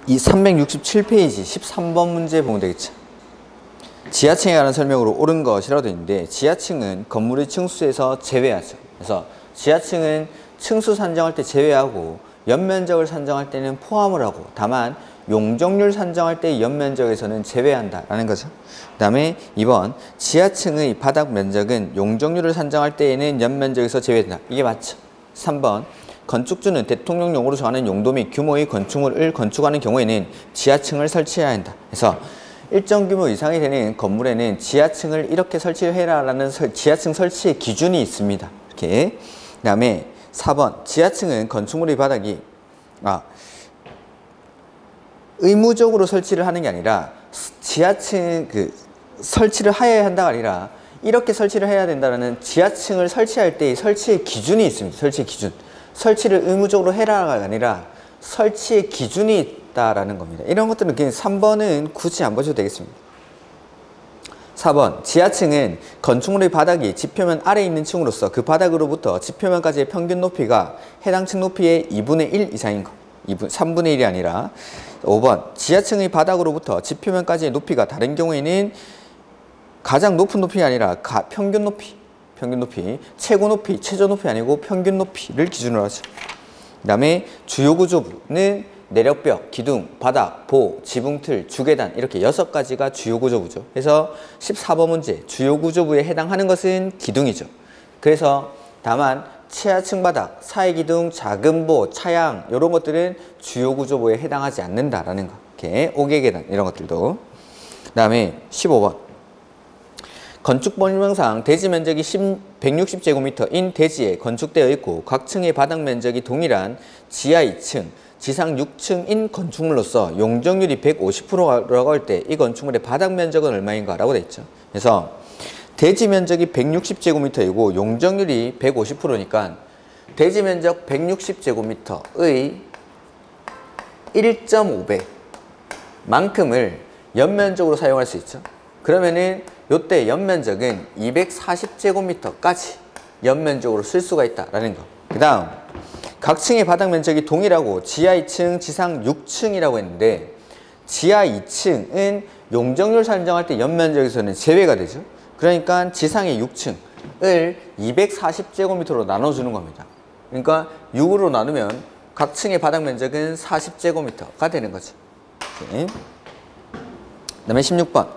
이 367페이지 13번 문제 보면 되겠죠. 지하층에 관한 설명으로 옳은 것이라고 되어 있는데, 지하층은 건물의 층수에서 제외하죠. 그래서 지하층은 층수 산정할 때 제외하고 연면적을 산정할 때는 포함을 하고, 다만 용적률 산정할 때 연면적에서는 제외한다라는 거죠. 그 다음에 2번, 지하층의 바닥 면적은 용적률을 산정할 때에는 연면적에서 제외된다. 이게 맞죠. 3번, 건축주는 대통령용으로 정하는 용도 및 규모의 건축물을 건축하는 경우에는 지하층을 설치해야 한다. 그래서 일정 규모 이상이 되는 건물에는 지하층을 이렇게 설치해라라는 지하층 설치의 기준이 있습니다. 이렇게. 그 다음에 4번, 지하층은 건축물의 바닥이 의무적으로 설치를 하는 게 아니라 지하층 설치를 하여야 한다가 아니라 이렇게 설치를 해야 된다는 지하층을 설치할 때의 설치의 기준이 있습니다. 설치의 기준. 설치를 의무적으로 해라가 아니라 설치의 기준이 있다라는 겁니다. 이런 것들은 그냥 3번은 굳이 안 보셔도 되겠습니다. 4번, 지하층은 건축물의 바닥이 지표면 아래에 있는 층으로서 그 바닥으로부터 지표면까지의 평균 높이가 해당 층 높이의 2분의 1 이상인 것. 3분의 1이 아니라. 5번, 지하층의 바닥으로부터 지표면까지의 높이가 다른 경우에는 가장 높은 높이가 아니라 평균 높이, 최고 높이, 최저 높이 아니고 평균 높이를 기준으로 하죠. 그 다음에 주요 구조부는 내력벽, 기둥, 바닥, 보, 지붕틀, 주계단 이렇게 6가지가 주요 구조부죠. 그래서 14번 문제, 주요 구조부에 해당하는 것은 기둥이죠. 그래서 다만 최하층 바닥, 사이 기둥, 작은 보, 차양 이런 것들은 주요 구조부에 해당하지 않는다라는 거. 이렇게 5개 계단 이런 것들도. 그 다음에 15번. 건축법령상 대지 면적이 160제곱미터인 대지에 건축되어 있고 각 층의 바닥 면적이 동일한 지하 2층, 지상 6층인 건축물로서 용적률이 150%라고 할 때 이 건축물의 바닥 면적은 얼마인가 라고 되어 있죠. 그래서 대지 면적이 160제곱미터이고 용적률이 150%니까 대지 면적 160제곱미터의 1.5배 만큼을 연면적으로 사용할 수 있죠. 그러면은 요때 연면적은 240제곱미터까지 연면적으로 쓸 수가 있다라는 거. 그 다음, 각 층의 바닥 면적이 동일하고 지하 2층, 지상 6층이라고 했는데 지하 2층은 용적률 산정할 때 연면적에서는 제외가 되죠. 그러니까 지상의 6층을 240제곱미터로 나눠주는 겁니다. 그러니까 6으로 나누면 각 층의 바닥 면적은 40제곱미터가 되는 거죠. 그 다음에 16번.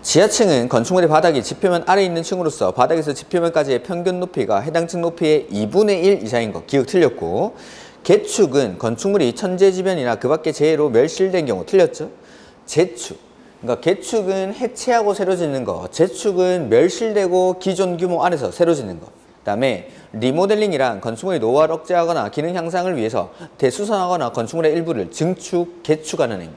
지하층은 건축물의 바닥이 지표면 아래에 있는 층으로서 바닥에서 지표면까지의 평균 높이가 해당 층 높이의 2분의 1 이상인 것. 기억 틀렸고. 개축은 건축물이 천재지변이나 그 밖의 재해로 멸실된 경우. 틀렸죠? 재축. 그러니까 개축은 해체하고 새로 짓는 거. 재축은 멸실되고 기존 규모 안에서 새로 짓는 거. 그 다음에 리모델링이란 건축물의 노후화를 억제하거나 기능 향상을 위해서 대수선하거나 건축물의 일부를 증축, 개축하는 행위.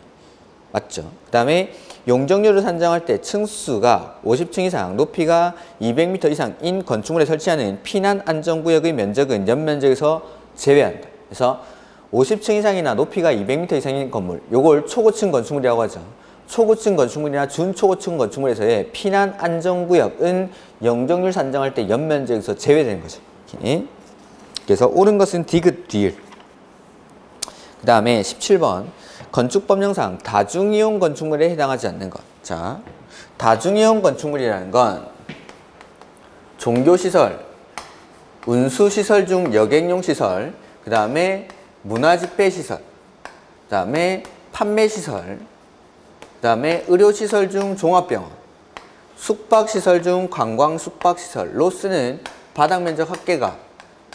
맞죠? 그 다음에 용적률을 산정할 때 층수가 50층 이상, 높이가 200m 이상인 건축물에 설치하는 피난 안전구역의 면적은 연면적에서 제외한다. 그래서 50층 이상이나 높이가 200m 이상인 건물, 요걸 초고층 건축물이라고 하죠. 초고층 건축물이나 준초고층 건축물에서의 피난 안전구역은 용적률 산정할 때 연면적에서 제외되는 거죠. 그래서 옳은 것은 디귿, 디귿. 그 다음에 17번. 건축법령상 다중이용 건축물에 해당하지 않는 것. 자, 다중이용 건축물이라는 건 종교시설, 운수시설 중 여객용 시설, 그 다음에 문화집회시설, 그 다음에 판매시설, 그 다음에 의료시설 중 종합병원, 숙박시설 중 관광숙박시설로 쓰는 바닥면적 합계가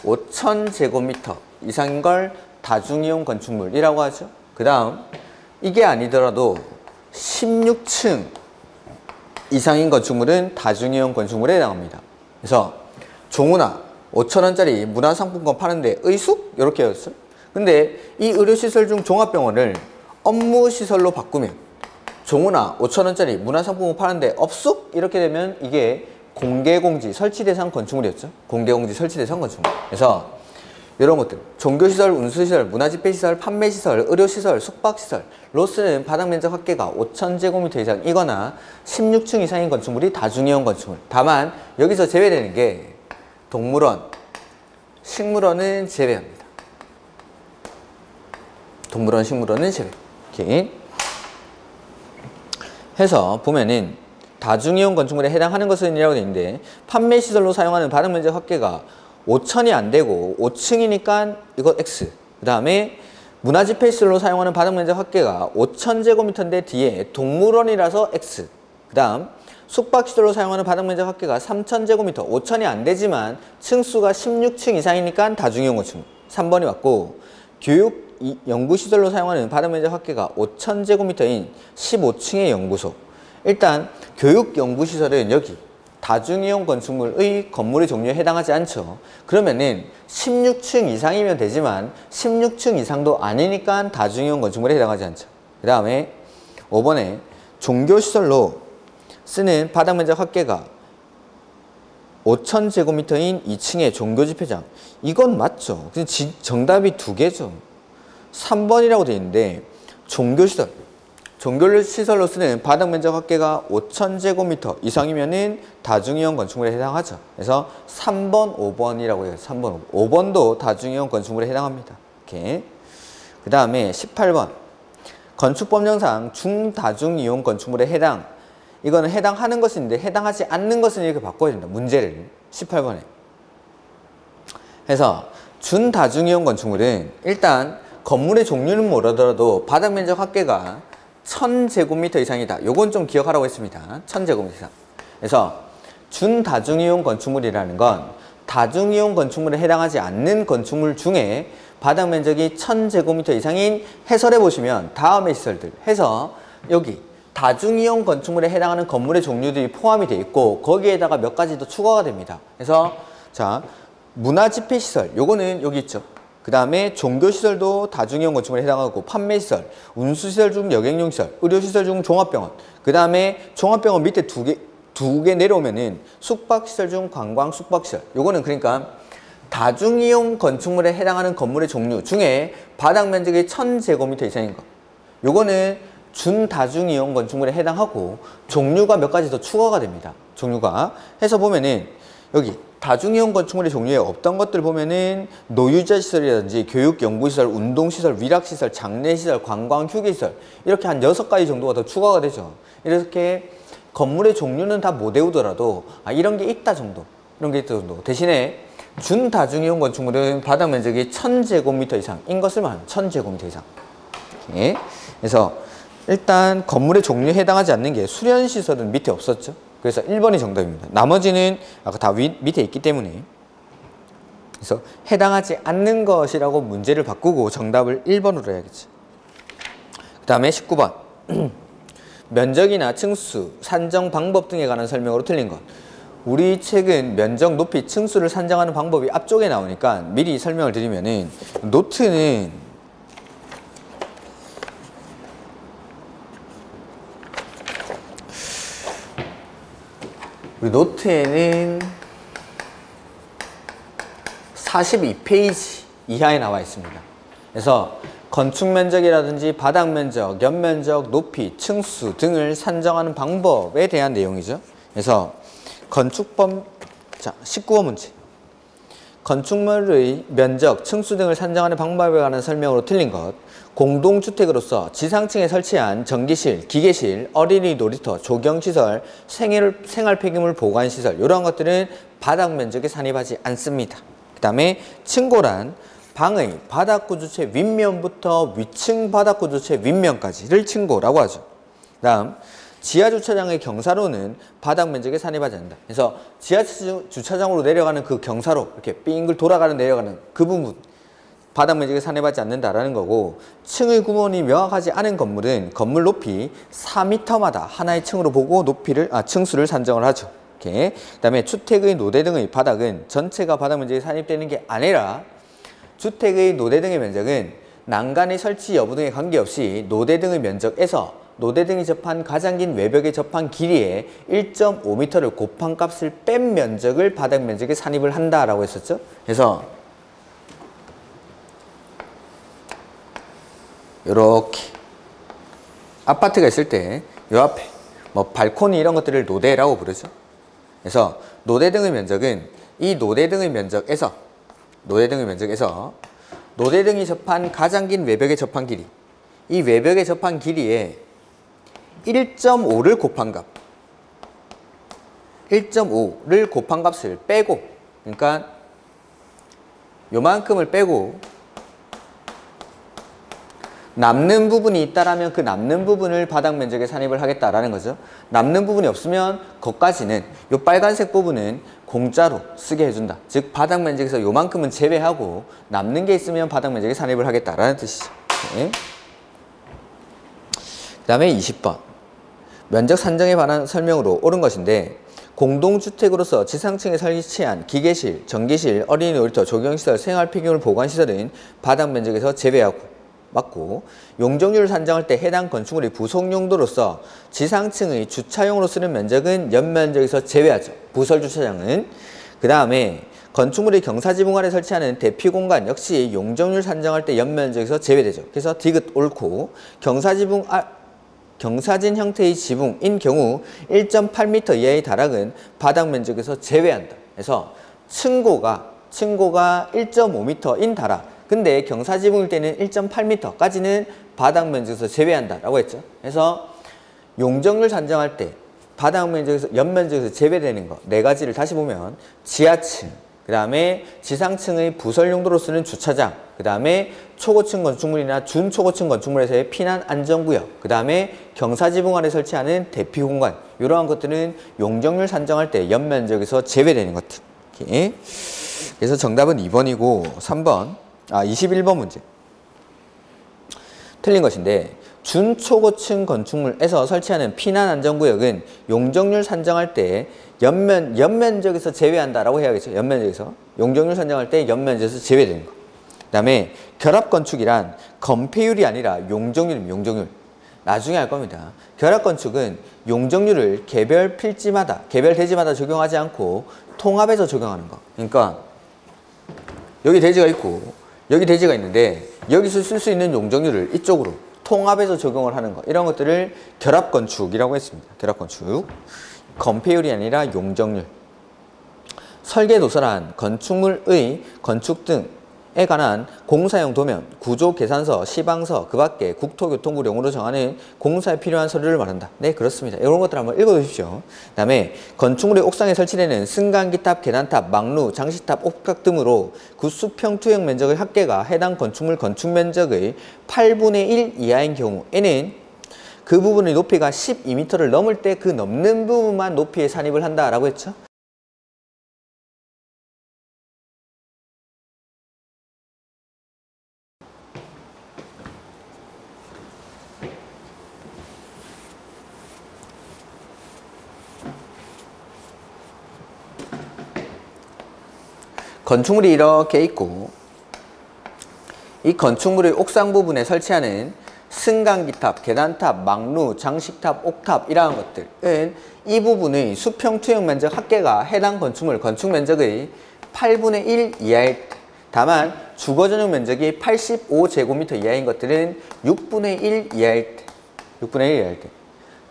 5,000제곱미터 이상인 걸 다중이용 건축물이라고 하죠. 그 다음, 이게 아니더라도 16층 이상인 건축물은 다중이용 건축물에 해당합니다. 그래서 종우나 5,000원짜리 문화상품권 파는데 의숙? 이렇게 했어요. 근데 이 의료시설 중 종합병원을 업무시설로 바꾸면 종우나 5,000원짜리 문화상품권 파는데 업숙? 이렇게 되면 이게 공개공지 설치대상 건축물이었죠. 공개공지 설치대상 건축물. 그래서 이런 것들, 종교시설, 운수시설, 문화집회시설, 판매시설, 의료시설, 숙박시설로 쓰는 바닥면적 합계가 5,000제곱미터 이상이거나 16층 이상인 건축물이 다중이용 건축물. 다만 여기서 제외되는 게 동물원, 식물원은 제외합니다. 동물원, 식물원은 실외. 이렇게 해서 보면은 다중이용 건축물에 해당하는 것은 이라고 되어 있는데 판매시설로 사용하는 바닥면적 합계가 5,000이 안 되고 5층이니까 이거 X. 그 다음에 문화집회시설로 사용하는 바닥면적 합계가 5,000제곱미터인데 뒤에 동물원이라서 X. 그 다음 숙박시설로 사용하는 바닥면적 합계가 3,000제곱미터. 5,000이 안 되지만 층수가 16층 이상이니까 다중이용 건축물. 3번이 맞고 교육 연구시설로 사용하는 바닥면적 합계가 5,000제곱미터인 15층의 연구소. 일단 교육 연구시설은 여기 다중이용 건축물의 건물의 종류에 해당하지 않죠. 그러면은 16층 이상이면 되지만 16층 이상도 아니니까 다중이용 건축물에 해당하지 않죠. 그 다음에 5번에 종교시설로 쓰는 바닥면적 합계가 5,000제곱미터인 2층의 종교집회장. 이건 맞죠. 정답이 두 개죠. 3번이라고 되어 있는데 종교시설. 종교시설로 쓰는 바닥면적 합계가 5,000제곱미터 이상이면은 다중이용 건축물에 해당하죠. 그래서 3번, 5번이라고 해요. 3번, 5번. 5번도 다중이용 건축물에 해당합니다. 이렇게. 그 다음에 18번. 건축법령상 중다중이용 건축물에 해당. 이거는 해당하는 것인데 해당하지 않는 것은 이렇게 바꿔야 된다. 문제를. 18번에. 그래서 준다중이용 건축물은 일단 건물의 종류는 모르더라도 바닥면적 합계가 1,000제곱미터 이상이다. 요건 좀 기억하라고 했습니다. 1,000제곱미터 이상. 그래서 준다중이용 건축물이라는 건 다중이용 건축물에 해당하지 않는 건축물 중에 바닥면적이 1,000제곱미터 이상인 해설해 보시면 다음의 시설들 해서 여기 다중이용 건축물에 해당하는 건물의 종류들이 포함이 되어 있고 거기에다가 몇 가지 더 추가가 됩니다. 그래서 자 문화집회시설 요거는 여기 있죠. 그 다음에 종교시설도 다중이용 건축물에 해당하고 판매시설, 운수시설 중 여객용시설, 의료시설 중 종합병원. 그 다음에 종합병원 밑에 두 개 내려오면은 숙박시설 중 관광 숙박시설. 요거는 그러니까 다중이용 건축물에 해당하는 건물의 종류 중에 바닥 면적이 1,000제곱미터 이상인 것. 요거는 준다중이용 건축물에 해당하고 종류가 몇 가지 더 추가가 됩니다. 종류가. 해서 보면은 여기 다중이용 건축물의 종류에 없던 것들 보면은 노유자시설이라든지 교육연구시설, 운동시설, 위락시설, 장례시설, 관광휴게시설 이렇게 한 6가지 정도가 더 추가가 되죠. 이렇게 건물의 종류는 다 못 외우더라도 이런 게 있다 정도, 이런 게 있다 정도. 대신에 준다중이용 건축물은 바닥 면적이 1,000제곱미터 이상인 것을 말합니다. 1,000제곱미터 이상. 예. 그래서 일단 건물의 종류에 해당하지 않는 게 수련시설은 밑에 없었죠. 그래서 1번이 정답입니다. 나머지는 아까 다 밑에 있기 때문에. 그래서 해당하지 않는 것이라고 문제를 바꾸고 정답을 1번으로 해야겠지. 그 다음에 19번. 면적이나 층수, 산정 방법 등에 관한 설명으로 틀린 것. 우리 책은 면적, 높이, 층수를 산정하는 방법이 앞쪽에 나오니까 미리 설명을 드리면은 노트는 우리 노트에는 42페이지 이하에 나와 있습니다. 그래서 건축면적이라든지 바닥면적, 옆면적, 높이, 층수 등을 산정하는 방법에 대한 내용이죠. 그래서 건축법, 자, 19번 문제. 건축물의 면적, 층수 등을 산정하는 방법에 관한 설명으로 틀린 것. 공동주택으로서 지상층에 설치한 전기실, 기계실, 어린이 놀이터, 조경시설, 생활 폐기물 보관시설 이런 것들은 바닥 면적에 산입하지 않습니다. 그 다음에 층고란 방의 바닥구조체 윗면부터 위층 바닥구조체 윗면까지를 층고라고 하죠. 그 다음 지하주차장의 경사로는 바닥 면적에 산입하지 않는다. 그래서 지하주차장으로 내려가는 그 경사로 이렇게 빙글 돌아가는 내려가는 그 부분 바닥 면적에 산입하지 않는다라는 거고, 층의 구분이 명확하지 않은 건물은 건물 높이 4m마다 하나의 층으로 보고 층수를 산정을 하죠. 이렇게. 그다음에 주택의 노대 등의 바닥은 전체가 바닥 면적에 산입되는 게 아니라 주택의 노대 등의 면적은 난간의 설치 여부 등에 관계없이 노대 등의 면적에서 노대 등이 접한 가장 긴 외벽에 접한 길이의 1.5m를 곱한 값을 뺀 면적을 바닥 면적에 산입을 한다라고 했었죠. 그래서 요렇게 아파트가 있을 때 요 앞에 뭐 발코니 이런 것들을 노대라고 부르죠. 그래서 노대 등의 면적은 이 노대 등의 면적에서 노대 등이 접한 가장 긴 외벽의 접한 길이. 이 외벽의 접한 길이에 1.5를 곱한 값. 1.5를 곱한 값을 빼고, 그러니까 요만큼을 빼고 남는 부분이 있다라면 그 남는 부분을 바닥 면적에 산입을 하겠다라는 거죠. 남는 부분이 없으면 거기까지는 요 빨간색 부분은 공짜로 쓰게 해준다. 즉 바닥 면적에서 요만큼은 제외하고 남는 게 있으면 바닥 면적에 산입을 하겠다라는 뜻이죠. 네. 그 다음에 20번. 면적 산정에 관한 설명으로 옳은 것인데 공동주택으로서 지상층에 설치한 기계실, 전기실, 어린이 놀이터, 조경시설, 생활폐기물 보관시설은 바닥 면적에서 제외하고 맞고, 용적률을 산정할 때 해당 건축물의 부속용도로서 지상층의 주차용으로 쓰는 면적은 연면적에서 제외하죠. 부설주차장은. 그 다음에 건축물의 경사지붕 아래 설치하는 대피공간 역시 용적률 산정할 때 연면적에서 제외되죠. 그래서 디귿 옳고, 경사진 형태의 지붕인 경우 1.8m 이하의 다락은 바닥 면적에서 제외한다. 그래서 층고가 1.5m인 다락, 근데 경사지붕일 때는 1.8m까지는 바닥 면적에서 제외한다라고 했죠. 그래서 용적률 산정할 때 바닥 면적에서 연면적에서 제외되는 거 네 가지를 다시 보면 지하층, 그 다음에 지상층의 부설 용도로 쓰는 주차장, 그 다음에 초고층 건축물이나 준초고층 건축물에서의 피난 안전구역, 그 다음에 경사지붕 아래 설치하는 대피 공간, 이러한 것들은 용적률 산정할 때 연면적에서 제외되는 것들. 이렇게. 그래서 정답은 2번이고 21번 문제. 틀린 것인데 준초고층 건축물에서 설치하는 피난 안전구역은 용적률 산정할 때 연면적에서 제외한다라고 해야겠죠. 연면적에서. 용적률 산정할 때 연면적에서 제외되는 거. 그 다음에 결합건축이란 건폐율이 아니라 용적률입니다. 용적률. 나중에 할 겁니다. 결합건축은 용적률을 개별 대지마다 적용하지 않고 통합해서 적용하는 거. 그러니까 여기 대지가 있고 여기 대지가 있는데 여기서 쓸 수 있는 용적률을 이쪽으로 통합해서 적용을 하는 거. 이런 것들을 결합건축이라고 했습니다. 결합건축. 건폐율이 아니라 용적률. 설계도서란 건축물의 건축 등에 관한 공사용 도면, 구조 계산서, 시방서, 그 밖에 국토교통부령으로 정하는 공사에 필요한 서류를 말한다. 네, 그렇습니다. 이런 것들 한번 읽어두십시오. 그 다음에 건축물의 옥상에 설치되는 승강기탑, 계단탑, 막루, 장식탑, 옥탑 등으로 그 수평 투영 면적의 합계가 해당 건축물 건축 면적의 8분의 1 이하인 경우에는 그 부분의 높이가 12m를 넘을 때 그 넘는 부분만 높이에 산입을 한다라고 했죠. 건축물이 이렇게 있고 이 건축물의 옥상 부분에 설치하는 승강기탑, 계단탑, 막루, 장식탑, 옥탑 이러한 것들은 이 부분의 수평 투영 면적 합계가 해당 건축물 건축 면적의 8분의 1 이하일 때, 다만 주거 전용 면적이 85제곱미터 이하인 것들은 6분의 1 이하일 때, 6분의 1 이하일 때,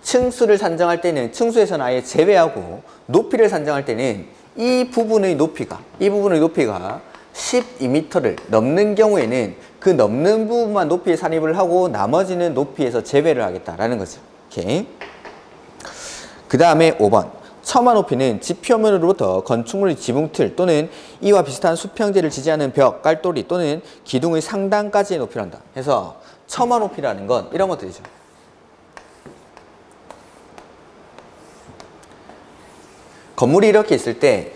층수를 산정할 때는 층수에서는 아예 제외하고 높이를 산정할 때는 이 부분의 높이가 12m를 넘는 경우에는 그 넘는 부분만 높이에 산입을 하고 나머지는 높이에서 제외를 하겠다라는 거죠. 이렇게. 그 다음에 5번. 처마 높이는 집 표면으로부터 건축물의 지붕틀 또는 이와 비슷한 수평재를 지지하는 벽, 깔돌이 또는 기둥의 상단까지의 높이를 한다. 그래서 처마 높이라는 건 이런 것들이죠. 건물이 이렇게 있을 때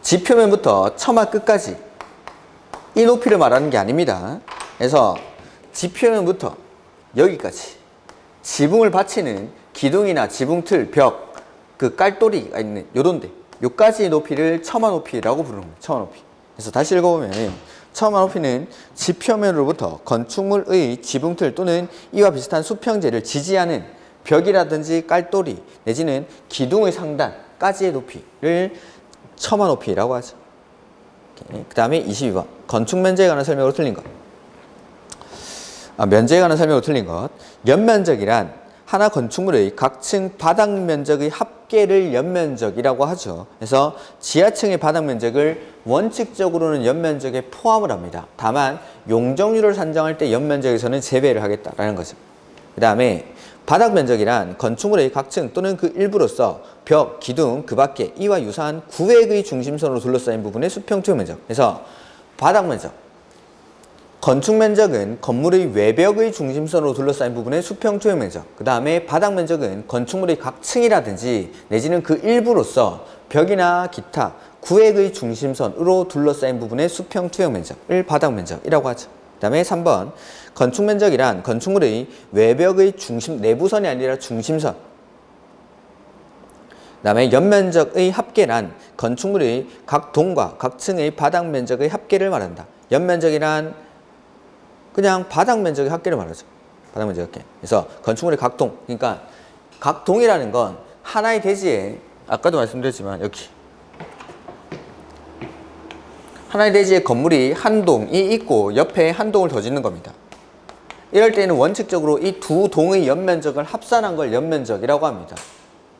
집 표면부터 처마 끝까지 이 높이를 말하는 게 아닙니다. 그래서 집 표면부터 여기까지 지붕을 받치는 기둥이나 지붕틀, 벽, 그 깔돌이가 있는 요런데 요까지의 높이를 처마 높이라고 부르는 거예요. 처마 높이. 그래서 다시 읽어보면 처마 높이는 집 표면으로부터 건축물의 지붕틀 또는 이와 비슷한 수평재를 지지하는 벽이라든지 깔돌이 내지는 기둥의 상단까지의 높이를 처마 높이라고 하죠. 그 다음에 22번. 건축 면적에 관한 설명으로 틀린 것. 면적에 관한 설명으로 틀린 것. 연면적이란 하나 건축물의 각 층 바닥 면적의 합계를 연면적이라고 하죠. 그래서 지하층의 바닥 면적을 원칙적으로는 연면적에 포함을 합니다. 다만 용적률을 산정할 때 연면적에서는 제외를 하겠다라는 거죠. 그 다음에 바닥 면적이란 건축물의 각 층 또는 그 일부로서 벽, 기둥, 그 밖에 이와 유사한 구획의 중심선으로 둘러싸인 부분의 수평 투영 면적. 그래서 바닥 면적, 건축 면적은 건물의 외벽의 중심선으로 둘러싸인 부분의 수평 투영 면적. 그 다음에 바닥 면적은 건축물의 각 층이라든지 내지는 그 일부로서 벽이나 기타 구획의 중심선으로 둘러싸인 부분의 수평 투영 면적을 바닥 면적이라고 하죠. 그 다음에 3번 건축 면적이란 건축물의 외벽의 중심, 내부선이 아니라 중심선. 그 다음에 연면적의 합계란 건축물의 각 동과 각 층의 바닥 면적의 합계를 말한다. 연면적이란 그냥 바닥 면적의 합계를 말하죠. 바닥 면적 합계. 그래서 건축물의 각 동, 그러니까 각 동이라는 건 하나의 대지에, 아까도 말씀드렸지만 여기 하나의 대지에 건물이 한 동이 있고 옆에 한 동을 더 짓는 겁니다. 이럴 때는 원칙적으로 이 두 동의 연면적을 합산한 걸 연면적이라고 합니다.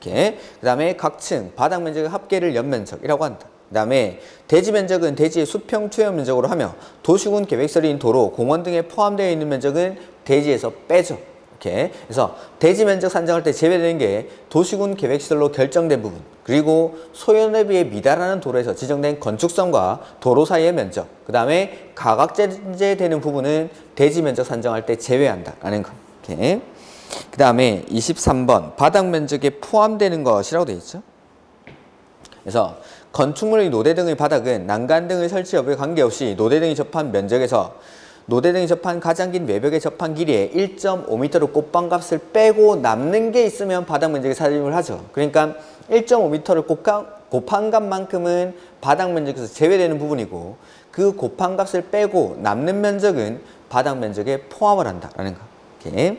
이렇게. 그 다음에 각 층, 바닥 면적의 합계를 연면적이라고 한다. 그 다음에 대지 면적은 대지의 수평 투영 면적으로 하며 도시군 계획설인 도로, 공원 등에 포함되어 있는 면적은 대지에서 빼죠. 이렇게. 그래서 대지 면적 산정할 때 제외되는 게 도시군 계획시설로 결정된 부분, 그리고 소요 대비에 미달하는 도로에서 지정된 건축성과 도로 사이의 면적, 그 다음에 가각제재되는 부분은 대지 면적 산정할 때 제외한다라는 거. 이렇게. 그 다음에 23번 바닥 면적에 포함되는 것이라고 되어 있죠. 그래서 건축물의 노대 등의 바닥은 난간 등의 설치 여부에 관계없이 노대 등이 접한 면적에서 노대 등이 접한 가장 긴 외벽의 접한 길이의 1.5m로 꽃방값을 빼고 남는 게 있으면 바닥 면적에 산입을 하죠. 그러니까 1.5m를 곱한 값만큼은 바닥 면적에서 제외되는 부분이고 그 곱한 값을 빼고 남는 면적은 바닥 면적에 포함을 한다라는 거. 이렇게.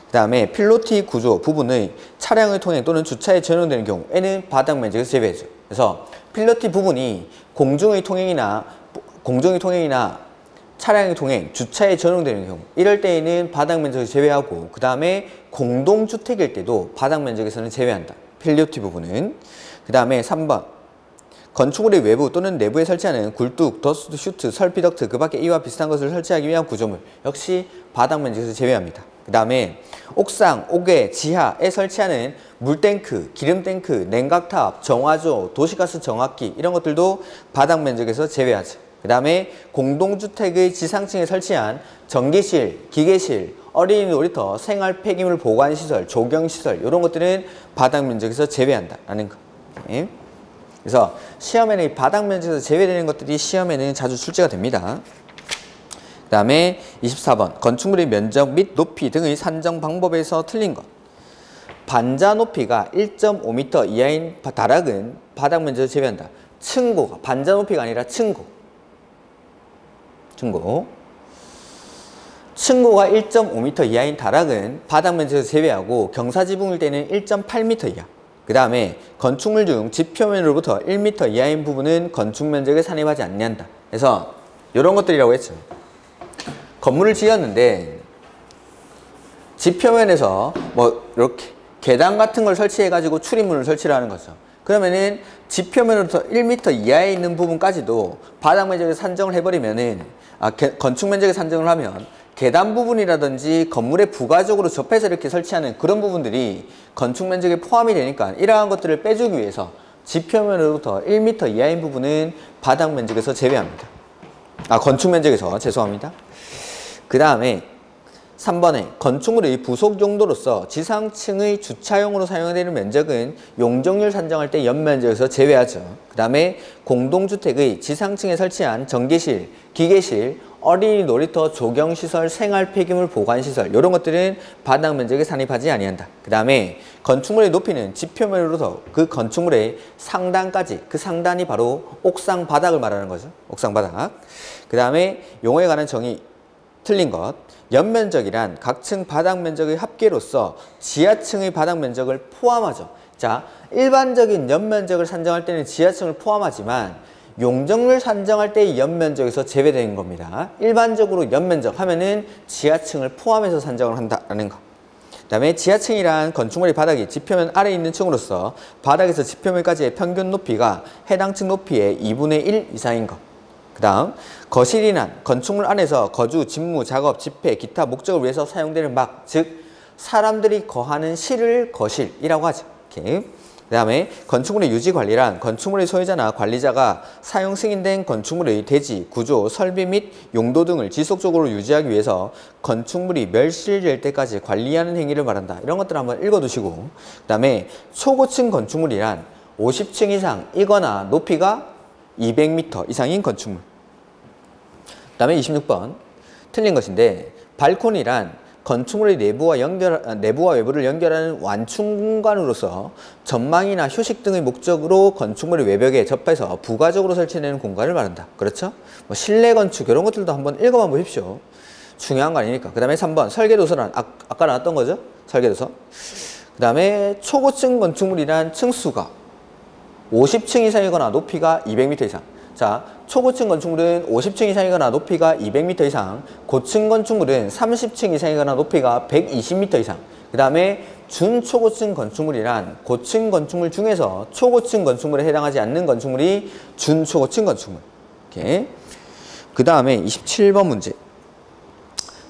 그 다음에 필로티 구조 부분의 차량의 통행 또는 주차에 전용되는 경우에는 바닥 면적에서 제외하죠. 그래서 필로티 부분이 공중의 통행이나 차량의 통행, 주차에 전용되는 경우 이럴 때에는 바닥 면적을 제외하고 그 다음에 공동주택일 때도 바닥 면적에서는 제외한다. 필로티 부분은. 그 다음에 3번 건축물의 외부 또는 내부에 설치하는 굴뚝, 더스트 슈트, 설비 덕트 그 밖에 이와 비슷한 것을 설치하기 위한 구조물 역시 바닥 면적에서 제외합니다. 그 다음에 옥상, 옥외, 지하에 설치하는 물탱크, 기름탱크, 냉각탑, 정화조, 도시가스 정화기 이런 것들도 바닥 면적에서 제외하죠. 그 다음에 공동주택의 지상층에 설치한 전기실, 기계실, 어린이 놀이터, 생활 폐기물 보관시설, 조경시설 이런 것들은 바닥 면적에서 제외한다라는 거. 네. 그래서 시험에는 이 바닥 면적에서 제외되는 것들이 시험에는 자주 출제가 됩니다. 그 다음에 24번 건축물의 면적 및 높이 등의 산정 방법에서 틀린 것. 반자 높이가 1.5m 이하인 다락은 바닥 면적을 제외한다. 층고가 반자 높이가 아니라 층고가 1.5m 이하인 다락은 바닥 면적에서 제외하고 경사지붕일 때는 1.8m 이하. 그 다음에 건축물 중 집 표면으로부터 1m 이하인 부분은 건축 면적에 산입하지 않는다. 그래서 이런 것들이라고 했죠. 건물을 지었는데 집 표면에서 뭐 이렇게 계단 같은 걸 설치해 가지고 출입문을 설치를 하는 거죠. 그러면은 집 표면으로부터 1m 이하에 있는 부분까지도 바닥 면적에 산정을 해버리면은 건축 면적에 산정을 하면 계단 부분이라든지 건물에 부가적으로 접해서 이렇게 설치하는 그런 부분들이 건축 면적에 포함이 되니까 이러한 것들을 빼주기 위해서 집 표면으로부터 1m 이하인 부분은 바닥 면적에서 제외합니다. 건축 면적에서 죄송합니다. 그 다음에 3번에 건축물의 부속 용도로서 지상층의 주차용으로 사용되는 면적은 용적률 산정할 때 연면적에서 제외하죠. 그 다음에 공동주택의 지상층에 설치한 전기실, 기계실, 어린이 놀이터, 조경시설, 생활 폐기물 보관시설 이런 것들은 바닥 면적에 산입하지 아니한다. 그 다음에 건축물의 높이는 집 표면으로부터 그 건축물의 상단까지, 그 상단이 바로 옥상 바닥을 말하는 거죠. 옥상 바닥. 그 다음에 용어에 관한 정의 틀린 것. 연면적이란 각 층 바닥 면적의 합계로서 지하층의 바닥 면적을 포함하죠. 자, 일반적인 연면적을 산정할 때는 지하층을 포함하지만 용적률 산정할 때의 연면적에서 제외되는 겁니다. 일반적으로 연면적 하면은 지하층을 포함해서 산정을 한다라는 거. 그다음에 지하층이란 건축물의 바닥이 지표면 아래에 있는 층으로서 바닥에서 지표면까지의 평균 높이가 해당 층 높이의 2분의 1 이상인 것. 그 다음 거실이란 건축물 안에서 거주, 집무, 작업, 집회, 기타 목적을 위해서 사용되는 막, 즉 사람들이 거하는 실을 거실이라고 하죠. 이렇게. 그 다음에 건축물의 유지관리란 건축물의 소유자나 관리자가 사용 승인된 건축물의 대지, 구조, 설비 및 용도 등을 지속적으로 유지하기 위해서 건축물이 멸실될 때까지 관리하는 행위를 말한다. 이런 것들 한번 읽어두시고, 그 다음에 초고층 건축물이란 50층 이상이거나 높이가 200m 이상인 건축물. 그 다음에 26번 틀린 것인데, 발코니란 건축물의 내부와 외부를 연결하는 완충 공간으로서 전망이나 휴식 등의 목적으로 건축물의 외벽에 접해서 부가적으로 설치되는 공간을 말한다. 그렇죠? 뭐 실내 건축 이런 것들도 한번 읽어봐 보십시오. 중요한 거 아니니까. 그 다음에 3번 설계도서란 아까 나왔던 거죠? 설계도서. 그 다음에 초고층 건축물이란 층수가 50층 이상이거나 높이가 200m 이상. 자, 초고층 건축물은 50층 이상이거나 높이가 200m 이상, 고층 건축물은 30층 이상이거나 높이가 120m 이상. 그 다음에 준초고층 건축물이란 고층 건축물 중에서 초고층 건축물에 해당하지 않는 건축물이 준초고층 건축물. 이렇게. 그 다음에 27번 문제.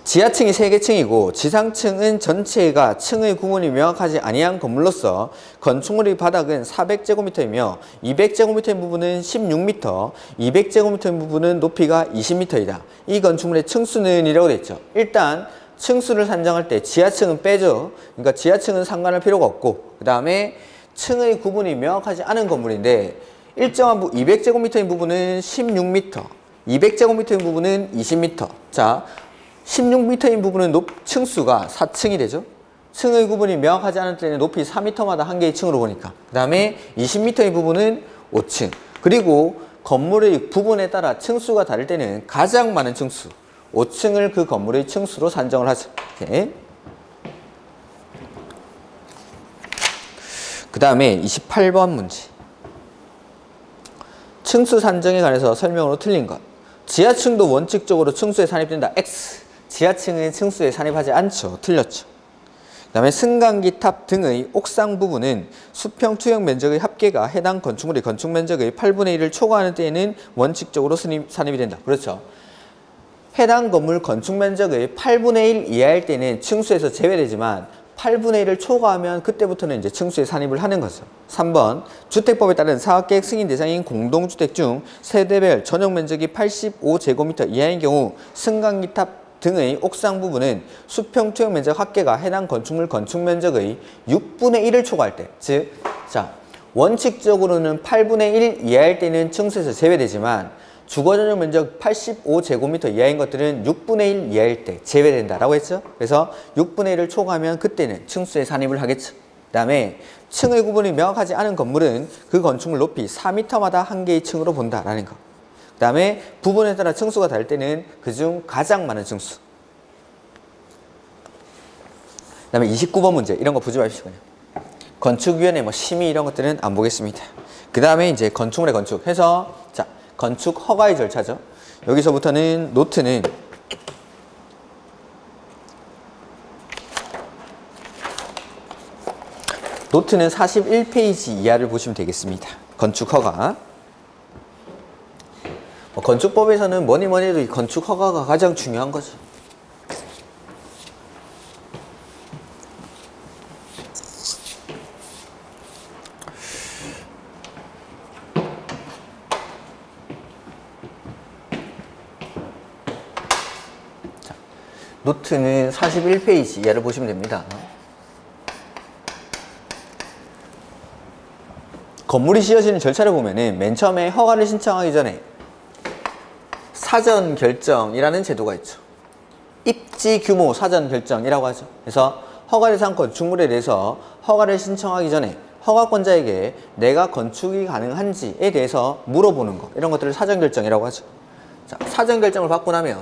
지하층이 3개 층이고 지상층은 전체가 층의 구분이 명확하지 아니한 건물로서 건축물의 바닥은 400제곱미터이며 200제곱미터인 부분은 16m, 200제곱미터인 부분은 높이가 20m이다. 이 건축물의 층수는 이라고 되어 있죠. 일단 층수를 산정할 때 지하층은 빼죠. 그러니까 지하층은 상관할 필요가 없고, 그 다음에 층의 구분이 명확하지 않은 건물인데 일정한 200제곱미터인 부분은 16m, 200제곱미터인 부분은 20m. 자, 16m인 부분은 층수가 4층이 되죠. 층의 구분이 명확하지 않을 때는 높이 4m마다 한 개의 층으로 보니까. 그 다음에 20m의 부분은 5층. 그리고 건물의 부분에 따라 층수가 다를 때는 가장 많은 층수, 5층을 그 건물의 층수로 산정을 하죠. 이렇게. 그 다음에 28번 문제. 층수 산정에 관해서 설명으로 틀린 것. 지하층도 원칙적으로 층수에 산입된다. X. 지하층은 층수에 산입하지 않죠. 틀렸죠. 그 다음에 승강기 탑 등의 옥상 부분은 수평 투영 면적의 합계가 해당 건축물의 건축 면적의 8분의 1을 초과하는 때에는 원칙적으로 산입이 된다. 그렇죠. 해당 건물 건축 면적의 8분의 1 이하일 때는 층수에서 제외되지만 8분의 1을 초과하면 그때부터는 이제 층수에 산입을 하는 거죠. 3번 주택법에 따른 사업계획 승인 대상인 공동주택 중 세대별 전용 면적이 85제곱미터 이하인 경우 승강기 탑 등의 옥상 부분은 수평 투영 면적 합계가 해당 건축물 건축 면적의 6분의 1을 초과할 때, 즉, 자, 원칙적으로는 8분의 1 이하일 때는 층수에서 제외되지만 주거 전용 면적 85제곱미터 이하인 것들은 6분의 1 이하일 때 제외된다라고 했죠. 그래서 6분의 1을 초과하면 그때는 층수에 산입을 하겠죠. 그 다음에 층의 구분이 명확하지 않은 건물은 그 건축물 높이 4m마다 한 개의 층으로 본다라는 거. 그 다음에 부분에 따라 층수가 다를 때는 그중 가장 많은 층수. 그 다음에 29번 문제. 이런 거 보지 마십시오. 그냥. 건축위원회 심의 이런 것들은 안 보겠습니다. 그 다음에 이제 건축물의 건축 해서, 자, 건축 허가의 절차죠. 여기서부터는 노트는 노트는 41페이지 이하를 보시면 되겠습니다. 건축 허가. 건축법에서는 뭐니 해도 이 건축 허가가 가장 중요한 거죠. 자, 노트는 41페이지 이하를 보시면 됩니다. 건물이 지어지는 절차를 보면은 맨 처음에 허가를 신청하기 전에 사전 결정이라는 제도가 있죠. 입지 규모 사전 결정이라고 하죠. 그래서 허가 대상 건축물에 대해서 허가를 신청하기 전에 허가권자에게 내가 건축이 가능한지에 대해서 물어보는 거, 이런 것들을 사전 결정이라고 하죠. 자, 사전 결정을 받고 나면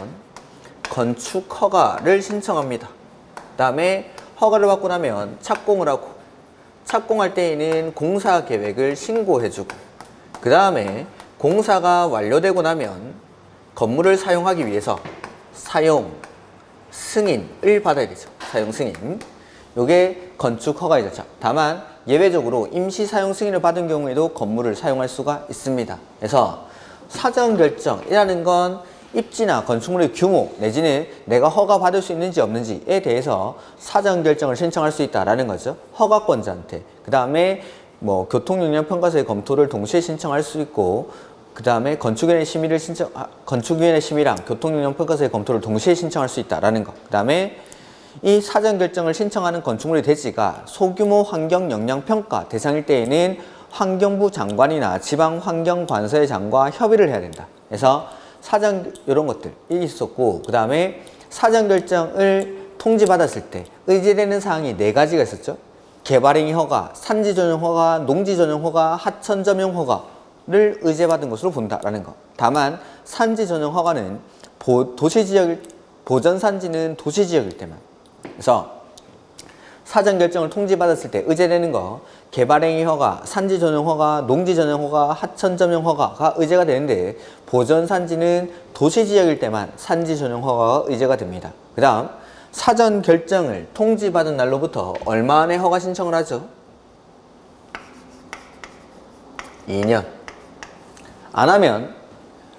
건축 허가를 신청합니다. 그 다음에 허가를 받고 나면 착공을 하고, 착공할 때에는 공사 계획을 신고해주고, 그 다음에 공사가 완료되고 나면 건물을 사용하기 위해서 사용 승인을 받아야 되죠. 사용 승인. 요게 건축 허가이자. 다만 예외적으로 임시 사용 승인을 받은 경우에도 건물을 사용할 수가 있습니다. 그래서 사전 결정이라는 건 입지나 건축물의 규모 내지는 내가 허가 받을 수 있는지 없는지에 대해서 사전 결정을 신청할 수 있다라는 거죠. 허가권자한테. 그 다음에 뭐 교통용량 평가서의 검토를 동시에 신청할 수 있고, 그 다음에 건축위원회 심의랑 교통용량 평가서의 검토를 동시에 신청할 수 있다라는 거. 그 다음에 이 사전 결정을 신청하는 건축물의 대지가 소규모 환경 영향 평가 대상일 때에는 환경부 장관이나 지방환경관서의 장과 협의를 해야 된다. 그래서 사전 이런 것들이 있었고, 그 다음에 사전 결정을 통지받았을 때 의제되는 사항이 4가지가 있었죠. 개발행위 허가, 산지 전용 허가, 농지 전용 허가, 하천 점용 허가를 의제받은 것으로 본다라는 거. 다만 산지 전용 허가는 보전산지는 도시지역일 때만. 그래서 사전 결정을 통지받았을 때 의제되는 거, 개발행위 허가, 산지 전용 허가, 농지 전용 허가, 하천 점용 허가가 의제가 되는데, 보전산지는 도시지역일 때만 산지 전용 허가가 의제가 됩니다. 그 다음 사전 결정을 통지받은 날로부터 얼마 안에 허가 신청을 하죠? 2년. 안 하면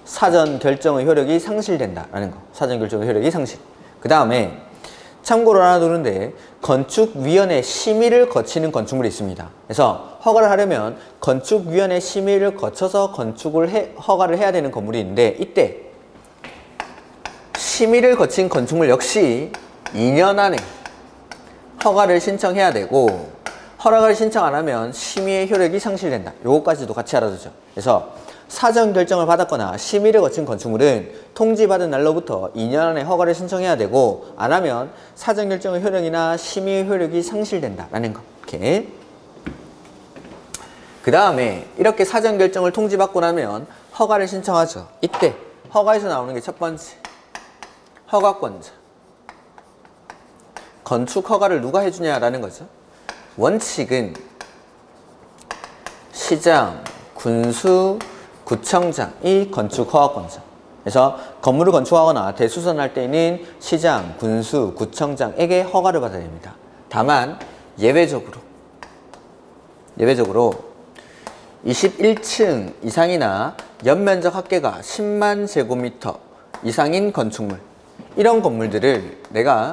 사전 결정의 효력이 상실된다라는 거. 사전 결정의 효력이 상실. 그 다음에 참고로 하나 두는데, 건축위원회 심의를 거치는 건축물이 있습니다. 그래서 허가를 하려면 건축위원회 심의를 거쳐서 허가를 해야 되는 건물이 있는데, 이때 심의를 거친 건축물 역시 2년 안에 허가를 신청해야 되고, 허락을 신청 안 하면 심의의 효력이 상실된다. 요거까지도 같이 알아두죠. 그래서 사전 결정을 받았거나 심의를 거친 건축물은 통지받은 날로부터 2년 안에 허가를 신청해야 되고, 안 하면 사전 결정의 효력이나 심의의 효력이 상실된다라는 거. 이렇게. 그 다음에 이렇게 사전 결정을 통지받고 나면 허가를 신청하죠. 이때 허가에서 나오는 게 첫 번째, 허가권자. 건축 허가를 누가 해주냐라는 거죠. 원칙은 시장, 군수, 구청장이 건축 허가권자. 그래서 건물을 건축하거나 대수선할 때는 시장, 군수, 구청장에게 허가를 받아야 됩니다. 다만 예외적으로 21층 이상이나 연면적 합계가 10만 제곱미터 이상인 건축물, 이런 건물들을 내가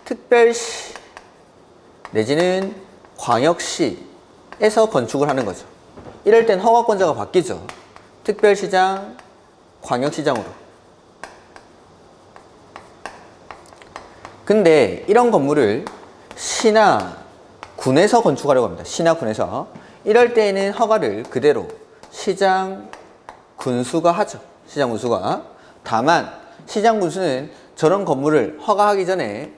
특별시 내지는 광역시에서 건축을 하는 거죠. 이럴 땐 허가권자가 바뀌죠. 특별시장, 광역시장으로. 근데 이런 건물을 시나 군에서 건축하려고 합니다. 시나 군에서. 이럴 때에는 허가를 그대로 시장, 군수가 하죠. 시장, 군수가. 다만 시장, 군수는 저런 건물을 허가하기 전에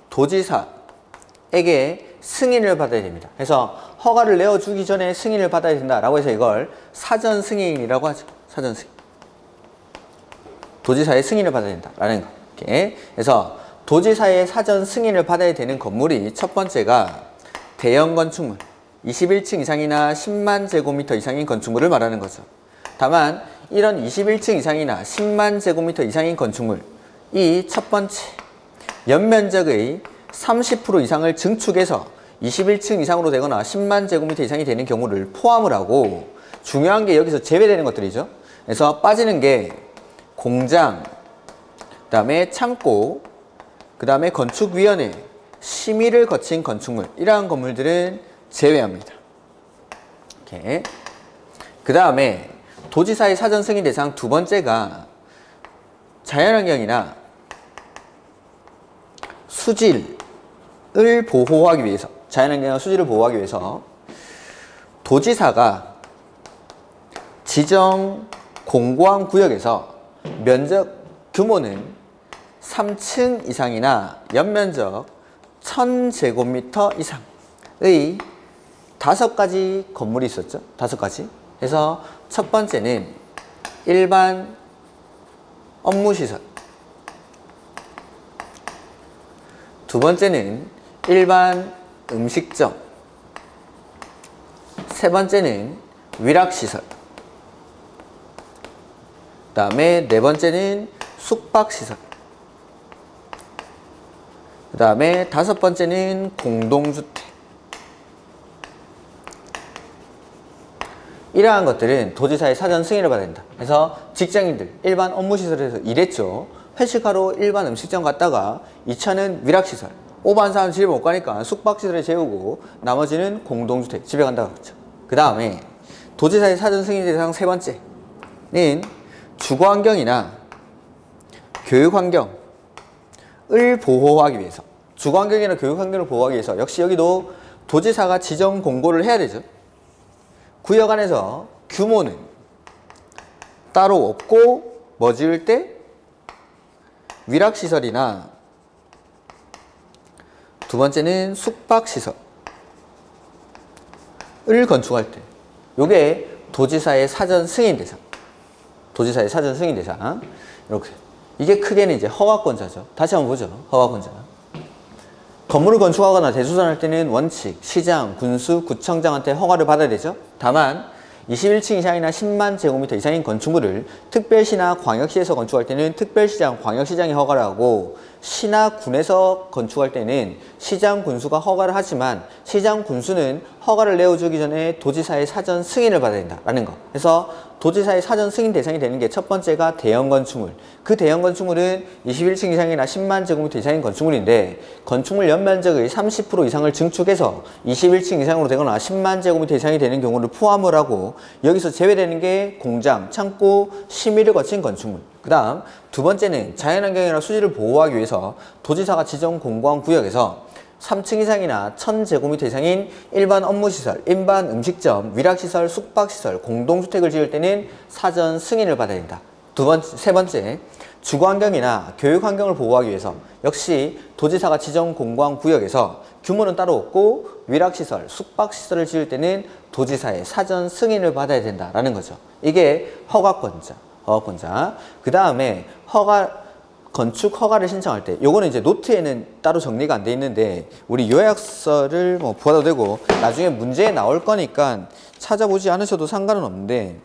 도지사에게 승인을 받아야 됩니다. 그래서 허가를 내어주기 전에 승인을 받아야 된다라고 해서 이걸 사전 승인이라고 하죠. 사전 승인. 도지사의 승인을 받아야 된다라는 거. 이렇게. 그래서 도지사의 사전 승인을 받아야 되는 건물이 첫 번째가 대형 건축물, 21층 이상이나 10만 제곱미터 이상인 건축물을 말하는 거죠. 다만 이런 21층 이상이나 10만 제곱미터 이상인 건축물, 이 첫 번째 연면적의 30% 이상을 증축해서 21층 이상으로 되거나 10만 제곱미터 이상이 되는 경우를 포함을 하고, 중요한 게 여기서 제외되는 것들이죠. 그래서 빠지는 게 공장, 그 다음에 창고, 그 다음에 건축위원회 심의를 거친 건축물, 이러한 건물들은 제외합니다. 이렇게. 그 다음에 도지사의 사전 승인 대상 두 번째가 자연환경이나 수질을 보호하기 위해서, 자연환경이나 수질을 보호하기 위해서 도지사가 지정 공고한 구역에서 면적 규모는 3층 이상이나 연면적 1000제곱미터 이상의 5가지 건물이 있었죠. 5가지. 그래서 첫 번째는 일반 업무시설, 두 번째는 일반 음식점, 세 번째는 위락시설, 그 다음에 네 번째는 숙박시설, 그 그 다음에 5번째는 공동주택. 이러한 것들은 도지사의 사전 승인을 받아야 된다. 그래서 직장인들 일반 업무시설에서 일했죠. 회식하러 일반 음식점 갔다가 2차는 위락시설. 오반 사람 집에 못 가니까 숙박시설에 재우고 나머지는 공동주택 집에 간다고 그랬죠. 그 다음에 도지사의 사전 승인 대상 3번째는 주거환경이나 교육환경을 보호하기 위해서, 주거환경이나 교육환경을 보호하기 위해서 역시 여기도 도지사가 지정 공고를 해야 되죠. 구역 안에서 규모는 따로 없고 뭐 지을 때? 위락시설이나 두 번째는 숙박시설을 건축할 때 요게 도지사의 사전 승인 대상, 도지사의 사전 승인 대상. 이렇게 이게 크게는 이제 허가권자죠. 다시 한번 보죠. 허가권자. 건물을 건축하거나 대수선할 때는 원칙, 시장, 군수, 구청장한테 허가를 받아야 되죠. 다만 21층 이상이나 10만 제곱미터 이상인 건축물을 특별시나 광역시에서 건축할 때는 특별시장, 광역시장이 허가를 하고, 시나 군에서 건축할 때는 시장, 군수가 허가를 하지만 시장, 군수는 허가를 내어주기 전에 도지사의 사전 승인을 받아야 된다라는 거. 그래서 도지사의 사전 승인 대상이 되는 게 첫 번째가 대형 건축물. 그 대형 건축물은 21층 이상이나 10만 제곱미터 이상인 건축물인데 건축물 연면적의 30% 이상을 증축해서 21층 이상으로 되거나 10만 제곱미터 이상이 되는 경우를 포함을 하고, 여기서 제외되는 게 공장, 창고, 심의를 거친 건축물. 그 다음 두 번째는 자연환경이나 수지를 보호하기 위해서 도지사가 지정 공고한 구역에서 3층 이상이나 1000제곱미터 이상인 일반 업무시설, 일반 음식점, 위락시설, 숙박시설, 공동주택을 지을 때는 사전 승인을 받아야 된다. 세 번째, 주거환경이나 교육환경을 보호하기 위해서 역시 도지사가 지정 공고한 구역에서 규모는 따로 없고 위락시설, 숙박시설을 지을 때는 도지사의 사전 승인을 받아야 된다라는 거죠. 이게 허가권자. 그 다음에 건축 허가를 신청할 때, 요거는 이제 노트에는 따로 정리가 안 돼 있는데 우리 요약서를 뭐 보아도 되고 나중에 문제에 나올 거니까 찾아보지 않으셔도 상관은 없는데,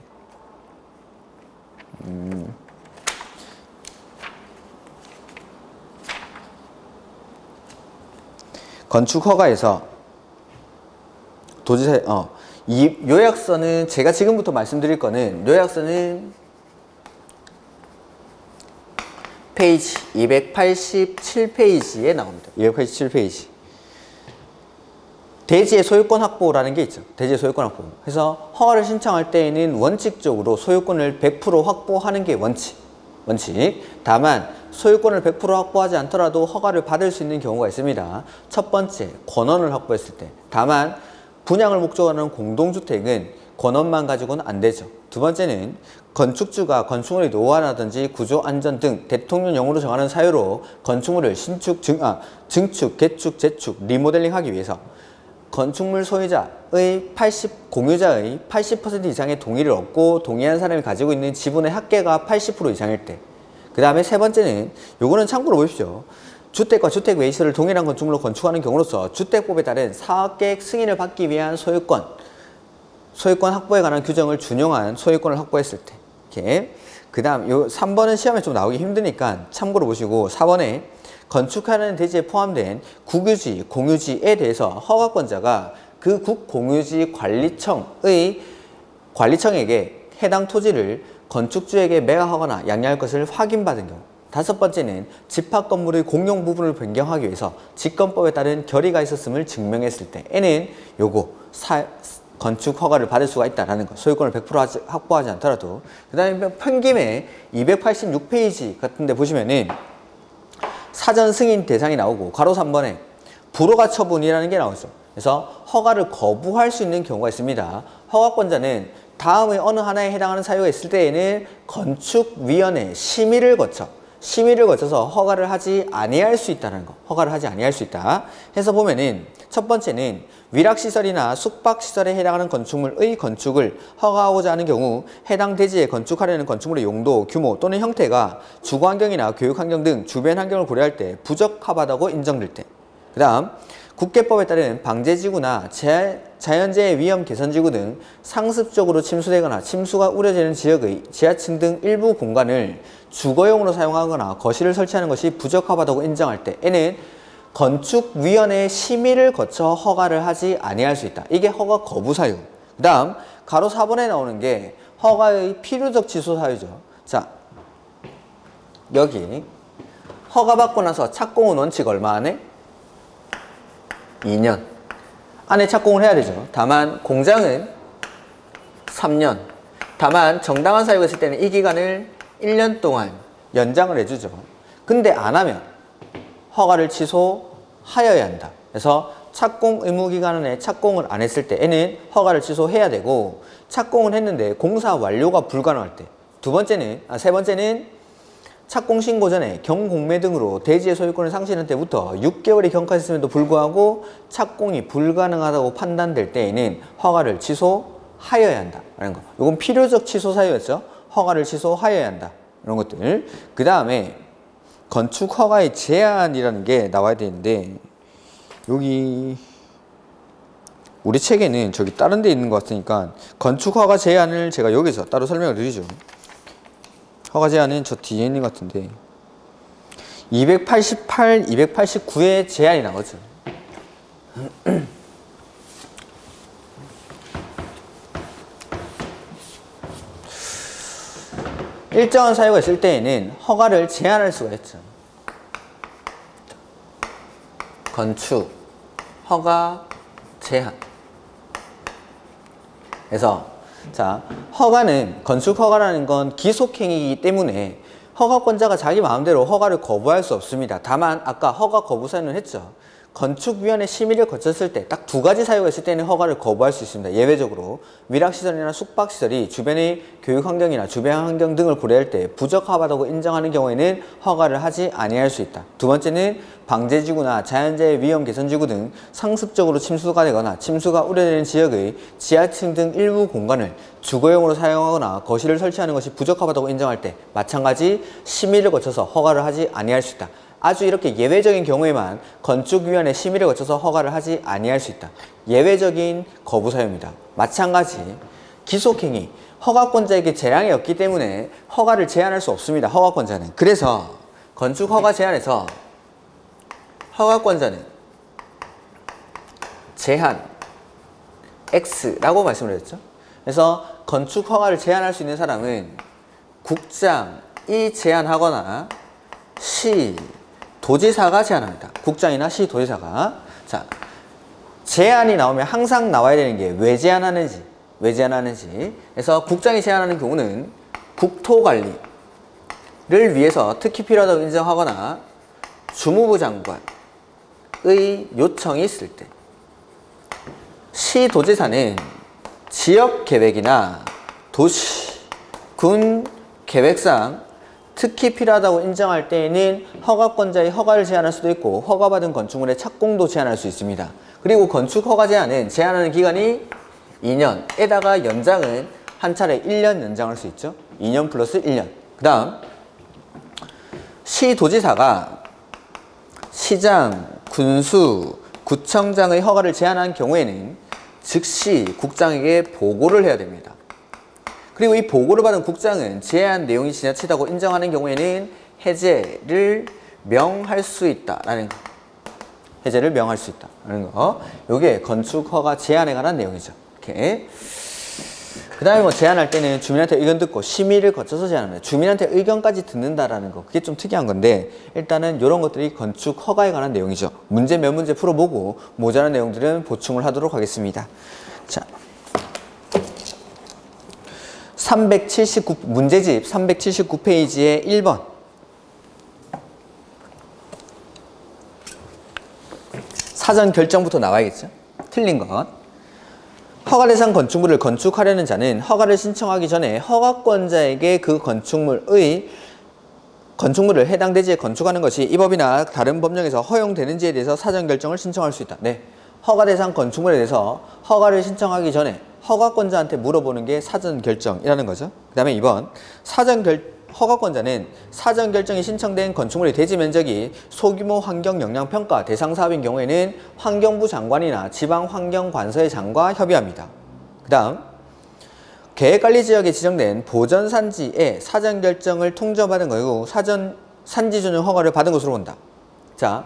건축 허가에서 도지사 이 요약서는 제가 지금부터 말씀드릴 거는 요약서는 페이지 287페이지에 나옵니다. 287페이지. 대지의 소유권 확보라는 게 있죠. 대지의 소유권 확보. 그래서 허가를 신청할 때에는 원칙적으로 소유권을 100% 확보하는 게 원칙. 다만 소유권을 100% 확보하지 않더라도 허가를 받을 수 있는 경우가 있습니다. 첫 번째, 권원을 확보했을 때. 다만 분양을 목적으로 하는 공동주택은 권원만 가지고는 안 되죠. 두 번째는 건축주가 건축물의 노후화라든지 구조 안전 등 대통령령으로 정하는 사유로 건축물을 신축, 증축, 개축, 재축, 리모델링 하기 위해서 건축물 소유자의 공유자의 80% 이상의 동의를 얻고 동의한 사람이 가지고 있는 지분의 합계가 80% 이상일 때. 그 다음에 세 번째는 요거는 참고로 보십시오. 주택과 주택 외시설을 동일한 건축물로 건축하는 경우로서 주택법에 따른 사업계획 승인을 받기 위한 소유권 확보에 관한 규정을 준용한 소유권을 확보했을 때. 이렇게. 그 다음 요 3번은 시험에 좀 나오기 힘드니까 참고로 보시고, 4번에 건축하는 대지에 포함된 국유지, 공유지에 대해서 허가권자가 그 국공유지 관리청에게 해당 토지를 건축주에게 매각하거나 양리할 것을 확인받은 경우. 다섯 번째는 집합 건물의 공용 부분을 변경하기 위해서 직권법에 따른 결의가 있었음을 증명했을 때. 에는 요거 건축 허가를 받을 수가 있다라는 것. 소유권을 100% 확보하지 않더라도. 그 다음에 편김에 286페이지 같은 데 보시면은 사전 승인 대상이 나오고 가로 3번에 불허가 처분이라는 게 나오죠. 그래서 허가를 거부할 수 있는 경우가 있습니다. 허가권자는 다음의 어느 하나에 해당하는 사유가 있을 때에는 건축위원회 심의를 거쳐서 허가를 하지 아니할 수 있다는 거. 허가를 하지 아니할 수 있다. 해서 보면은 첫 번째는 위락시설이나 숙박시설에 해당하는 건축물의 건축을 허가하고자 하는 경우 해당 대지에 건축하려는 건축물의 용도, 규모 또는 형태가 주거환경이나 교육환경 등 주변 환경을 고려할 때 부적합하다고 인정될 때. 그 다음 국계법에 따른 방제지구나 자연재해 위험 개선지구 등 상습적으로 침수되거나 침수가 우려되는 지역의 지하층 등 일부 공간을 주거용으로 사용하거나 거실을 설치하는 것이 부적합하다고 인정할 때에는 건축위원회의 심의를 거쳐 허가를 하지 아니할 수 있다. 이게 허가 거부 사유. 그 다음 가로 4번에 나오는 게 허가의 필요적 취소 사유죠. 자, 여기 허가받고 나서 착공은 원칙 얼마 안에? 2년 안에 착공을 해야 되죠. 다만 공장은 3년. 다만 정당한 사유가 있을 때는 이 기간을 1년 동안 연장을 해주죠. 근데 안 하면 허가를 취소하여야 한다. 그래서 착공 의무 기간 안에 착공을 안 했을 때에는 허가를 취소해야 되고, 착공을 했는데 공사 완료가 불가능할 때, 세 번째는 착공 신고 전에 경공매 등으로 대지의 소유권을 상실한 때부터 6개월이 경과했음에도 불구하고 착공이 불가능하다고 판단될 때에는 허가를 취소하여야 한다 라는 거. 이건 필요적 취소 사유였죠. 허가를 취소하여야 한다, 이런 것들. 그 다음에 건축 허가의 제한이라는 게 나와야 되는데, 여기 우리 책에는 저기 다른 데 있는 것 같으니까 건축 허가 제한을 제가 여기서 따로 설명을 드리죠. 허가 제한은 저 뒤에 있는 것 같은데 288, 289의 제한이 나오죠. 일정한 사유가 있을 때에는 허가를 제한할 수가 있죠. 건축 허가 제한. 그래서 자, 허가는, 건축 허가라는 건 기속행위이기 때문에 허가권자가 자기 마음대로 허가를 거부할 수 없습니다. 다만 아까 허가 거부 사유는 했죠. 건축위원회 심의를 거쳤을 때 딱 2가지 사유가 있을 때는 허가를 거부할 수 있습니다. 예외적으로 위락시설이나 숙박시설이 주변의 교육환경이나 주변 환경 등을 고려할 때 부적합하다고 인정하는 경우에는 허가를 하지 아니할 수 있다. 두 번째는 방제지구나 자연재해 위험 개선지구 등 상습적으로 침수가 되거나 침수가 우려되는 지역의 지하층 등 일부 공간을 주거용으로 사용하거나 거실을 설치하는 것이 부적합하다고 인정할 때 마찬가지 심의를 거쳐서 허가를 하지 아니할 수 있다. 아주 이렇게 예외적인 경우에만 건축위원회 심의를 거쳐서 허가를 하지 아니할 수 있다. 예외적인 거부 사유입니다. 마찬가지 기속행위, 허가권자에게 재량이 없기 때문에 허가를 제한할 수 없습니다. 허가권자는. 그래서 건축 허가 제한에서 허가권자는 제한 X라고 말씀을 드렸죠. 그래서 건축 허가를 제한할 수 있는 사람은 국장이 제한하거나 시 도지사가 제한합니다. 국장이나 시 도지사가. 자, 제한이 나오면 항상 나와야 되는 게 왜 제한하는지, 왜 제한하는지. 그래서 국장이 제한하는 경우는 국토관리를 위해서 특히 필요하다고 인정하거나 주무부 장관의 요청이 있을 때, 시 도지사는 지역 계획이나 도시, 군 계획상 특히 필요하다고 인정할 때에는 허가권자의 허가를 제한할 수도 있고 허가받은 건축물의 착공도 제한할 수 있습니다. 그리고 건축 허가 제한은 제한하는 기간이 2년에다가 연장은 한 차례 1년 연장할 수 있죠. 2년 플러스 1년. 그 다음 시도지사가 시장, 군수, 구청장의 허가를 제한한 경우에는 즉시 국장에게 보고를 해야 됩니다. 그리고 이 보고를 받은 국장은 제한 내용이 지나치다고 인정하는 경우에는 해제를 명할 수 있다라는 거. 해제를 명할 수 있다라는 거. 요게 건축 허가 제한에 관한 내용이죠. 이렇게. 그 다음에 뭐 제한할 때는 주민한테 의견 듣고 심의를 거쳐서 제한합니다. 주민한테 의견까지 듣는다라는 거. 그게 좀 특이한 건데 일단은 이런 것들이 건축 허가에 관한 내용이죠. 문제 몇 문제 풀어보고 모자란 내용들은 보충을 하도록 하겠습니다. 자. 379 문제집 379페이지의 1번 사전 결정부터 나와야겠죠. 틀린 것. 허가 대상 건축물을 건축하려는 자는 허가를 신청하기 전에 허가권자에게 그 건축물을 해당 대지에 건축하는 것이 이 법이나 다른 법령에서 허용되는지에 대해서 사전 결정을 신청할 수 있다. 네. 허가 대상 건축물에 대해서 허가를 신청하기 전에 허가권자한테 물어보는 게 사전 결정이라는 거죠. 그 다음에 2번 허가권자는 사전 결정이 신청된 건축물의 대지 면적이 소규모 환경 영향 평가 대상 사업인 경우에는 환경부 장관이나 지방환경관서의 장과 협의합니다. 그 다음 계획관리지역에 지정된 보전산지에 사전 결정을 통지받은 경우 산지 전용 허가를 받은 것으로 본다. 자,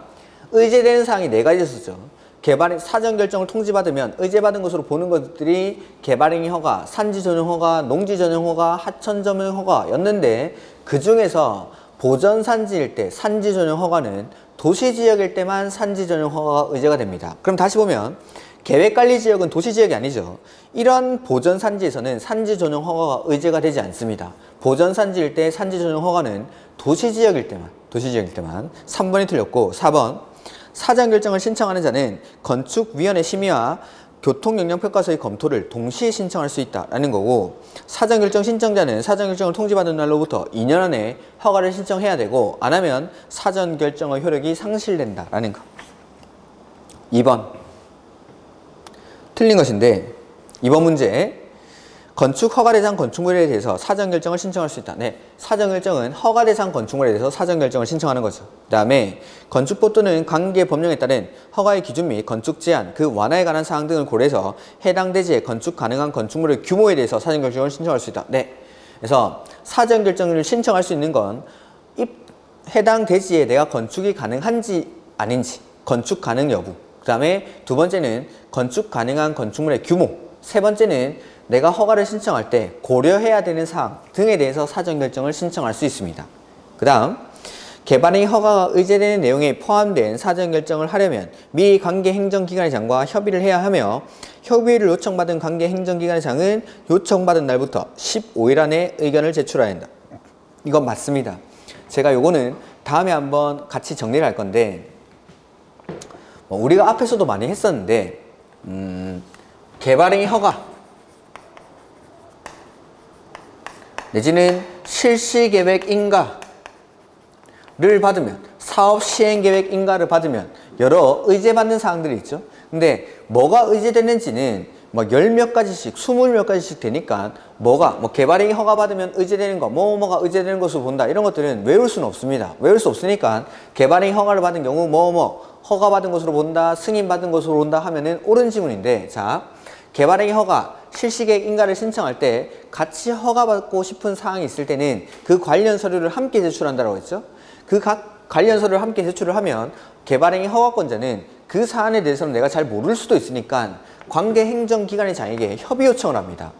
의제되는 사항이 4가지 있었죠. 개발행 사전 결정을 통지받으면 의제받은 것으로 보는 것들이 개발행위 허가, 산지 전용 허가, 농지 전용 허가, 하천 전용 허가였는데 그 중에서 보전 산지일 때 산지 전용 허가는 도시 지역일 때만 산지 전용 허가가 의제가 됩니다. 그럼 다시 보면 계획관리 지역은 도시 지역이 아니죠. 이런 보전 산지에서는 산지 전용 허가가 의제가 되지 않습니다. 보전 산지일 때 산지 전용 허가는 도시 지역일 때만 3번이 틀렸고 4번 사전 결정을 신청하는 자는 건축위원회 심의와 교통영향평가서의 검토를 동시에 신청할 수 있다라는 거고 사전 결정 신청자는 사전 결정을 통지받은 날로부터 2년 안에 허가를 신청해야 되고 안 하면 사전 결정의 효력이 상실된다라는 거. 2번 틀린 것인데 2번 문제 건축 허가 대상 건축물에 대해서 사전 결정을 신청할 수 있다. 네, 사전 결정은 허가 대상 건축물에 대해서 사전 결정을 신청하는 거죠. 그 다음에 건축법 또는 관계 법령에 따른 허가의 기준 및 건축 제한, 그 완화에 관한 사항 등을 고려해서 해당 대지에 건축 가능한 건축물의 규모에 대해서 사전 결정을 신청할 수 있다. 네, 그래서 사전 결정을 신청할 수 있는 건 해당 대지에 내가 건축이 가능한지 아닌지, 건축 가능 여부. 그 다음에 두 번째는 건축 가능한 건축물의 규모. 세 번째는 내가 허가를 신청할 때 고려해야 되는 사항 등에 대해서 사전 결정을 신청할 수 있습니다. 그 다음 개발행위 허가가 의제되는 내용에 포함된 사전 결정을 하려면 미 관계 행정기관의 장과 협의를 해야 하며 협의를 요청받은 관계 행정기관의 장은 요청받은 날부터 15일 안에 의견을 제출해야 한다. 이건 맞습니다. 제가 요거는 다음에 한번 같이 정리를 할 건데 우리가 앞에서도 많이 했었는데 개발행위 허가 내지는 실시계획 인가를 받으면 사업 시행계획 인가를 받으면 여러 의제받는 사항들이 있죠. 근데 뭐가 의제되는지는 뭐 열 몇 가지씩 20몇 가지씩 되니까 뭐가 개발행위 허가 받으면 의제되는 거 뭐가 의제되는 것으로 본다 이런 것들은 외울 수는 없습니다. 외울 수 없으니까 개발행위 허가를 받은 경우 허가 받은 것으로 본다 승인 받은 것으로 본다 하면은 옳은 지문인데 자 개발행위 허가 실시계획 인가를 신청할 때 같이 허가받고 싶은 사항이 있을 때는 그 관련 서류를 함께 제출한다고 했죠. 그 각 관련 서류를 함께 제출을 하면 개발행위 허가권자는 그 사안에 대해서는 내가 잘 모를 수도 있으니까 관계행정기관의 장에게 협의 요청을 합니다.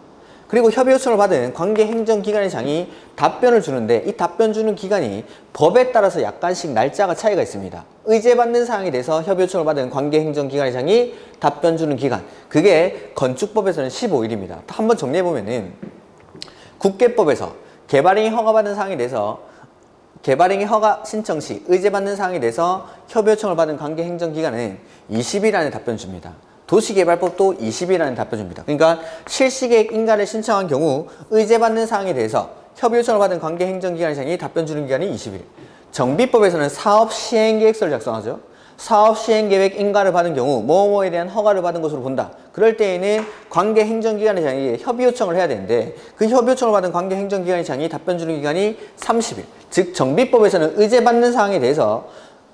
그리고 협의 요청을 받은 관계행정기관의 장이 답변을 주는데 이 답변 주는 기간이 법에 따라서 약간씩 날짜가 차이가 있습니다. 의제받는 사항에 대해서 협의 요청을 받은 관계행정기관의 장이 답변 주는 기간 그게 건축법에서는 15일입니다. 한번 정리해보면은 국계법에서 개발행위 허가받은 사항에 대해서 개발행위 허가 신청 시 의제받는 사항에 대해서 협의 요청을 받은 관계행정기관은 20일 안에 답변 줍니다. 도시개발법도 20일 안에 답변 줍니다. 그러니까 실시계획 인가를 신청한 경우 의제받는 사항에 대해서 협의 요청을 받은 관계행정기관의 장이 답변 주는 기간이 20일. 정비법에서는 사업시행계획서를 작성하죠. 사업시행계획 인가를 받은 경우 뭐뭐에 대한 허가를 받은 것으로 본다. 그럴 때에는 관계행정기관의 장에게 협의 요청을 해야 되는데 그 협의 요청을 받은 관계행정기관의 장이 답변 주는 기간이 30일. 즉 정비법에서는 의제받는 사항에 대해서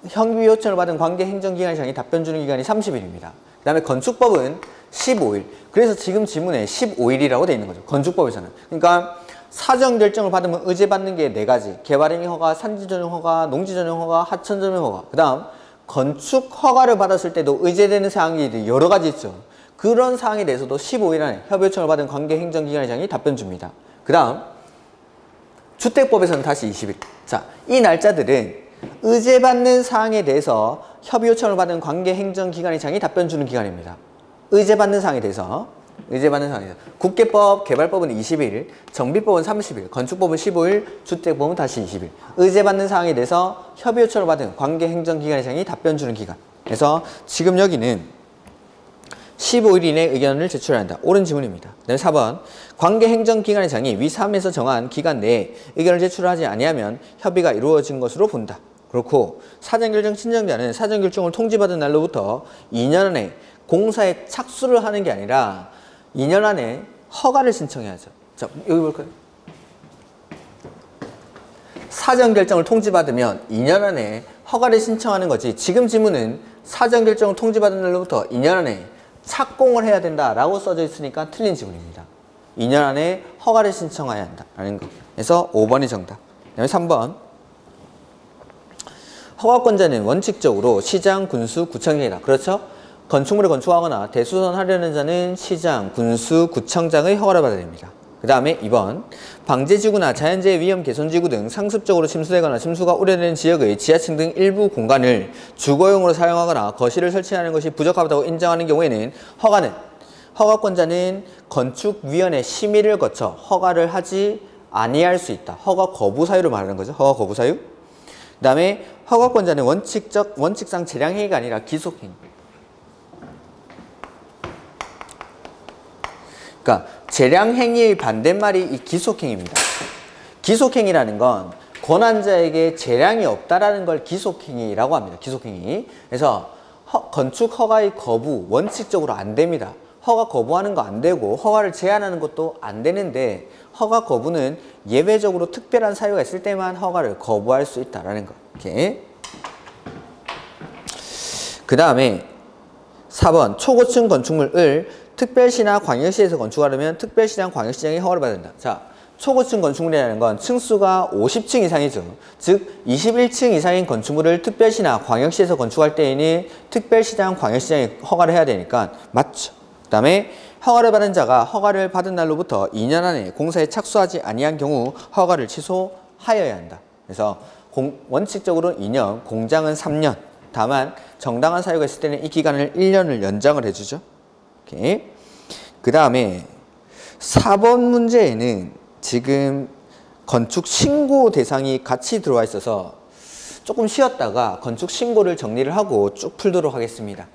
협의 요청을 받은 관계행정기관의 장이 답변 주는 기간이 30일입니다. 그 다음에 건축법은 15일. 그래서 지금 지문에 15일이라고 되어 있는 거죠. 건축법에서는. 그러니까 사전 결정을 받으면 의제받는 게 4가지. 개발행위 허가, 산지 전용 허가, 농지 전용 허가, 하천 전용 허가. 그 다음 건축 허가를 받았을 때도 의제되는 사항이 여러 가지 있죠. 그런 사항에 대해서도 15일 안에 협의 요청을 받은 관계행정기관의 장이 답변 줍니다. 그 다음 주택법에서는 다시 20일. 자, 이 날짜들은 의제받는 사항에 대해서 협의 요청을 받은 관계행정기관의 장이 답변 주는 기간입니다. 의제받는 사항에 대해서 국계법, 개발법은 20일, 정비법은 30일, 건축법은 15일, 주택법은 다시 20일. 의제받는 사항에 대해서 협의 요청을 받은 관계행정기관의 장이 답변 주는 기간. 그래서 지금 여기는 15일 이내 의견을 제출해야 한다. 옳은 지문입니다. 그 다음에 4번 관계행정기관의 장이 위 3에서 정한 기간 내에 의견을 제출하지 아니하면 협의가 이루어진 것으로 본다. 그렇고 사전결정 신청자는 사전결정을 통지받은 날로부터 2년 안에 공사에 착수를 하는 게 아니라 2년 안에 허가를 신청해야죠. 자, 여기 볼까요? 사전결정을 통지받으면 2년 안에 허가를 신청하는 거지. 지금 지문은 사전결정을 통지받은 날로부터 2년 안에 착공을 해야 된다라고 써져 있으니까 틀린 지문입니다. 2년 안에 허가를 신청해야 한다라는 거. 그래서 5번이 정답. 그다음에 3번 허가권자는 원칙적으로 시장, 군수, 구청장이다. 그렇죠? 건축물을 건축하거나 대수선하려는 자는 시장, 군수, 구청장의 허가를 받아야 됩니다. 그 다음에 2번 방제지구나 자연재해 위험 개선지구 등 상습적으로 침수되거나 침수가 우려되는 지역의 지하층 등 일부 공간을 주거용으로 사용하거나 거실을 설치하는 것이 부적합하다고 인정하는 경우에는 허가권자는 건축위원회 심의를 거쳐 허가를 하지 아니할 수 있다. 허가 거부 사유를 말하는 거죠. 허가 거부 사유. 그 다음에 허가권자는 원칙상 재량행위가 아니라 기속행위. 그러니까 재량행위의 반대말이 이 기속행위입니다. 기속행위라는 건 권한자에게 재량이 없다라는 걸 기속행위라고 합니다. 기속행위. 그래서 건축 허가의 거부 원칙적으로 안 됩니다. 허가 거부하는 거 안 되고 허가를 제한하는 것도 안 되는데 허가 거부는 예외적으로 특별한 사유가 있을 때만 허가를 거부할 수 있다라는 거. 이렇게. 그 다음에 4번 초고층 건축물을 특별시나 광역시에서 건축하려면 특별시장, 광역시장이 허가를 받아야 된다. 자, 초고층 건축물이라는 건 층수가 50층 이상이죠. 즉 21층 이상인 건축물을 특별시나 광역시에서 건축할 때에는 특별시장, 광역시장이 허가를 해야 되니까 맞죠. 그 다음에 허가를 받은 자가 허가를 받은 날로부터 2년 안에 공사에 착수하지 아니한 경우 허가를 취소하여야 한다. 그래서 원칙적으로 2년, 공장은 3년. 다만 정당한 사유가 있을 때는 이 기간을 1년을 연장을 해주죠. 그 다음에 4번 문제에는 지금 건축 신고 대상이 같이 들어와 있어서 조금 쉬었다가 건축 신고를 정리를 하고 쭉 풀도록 하겠습니다.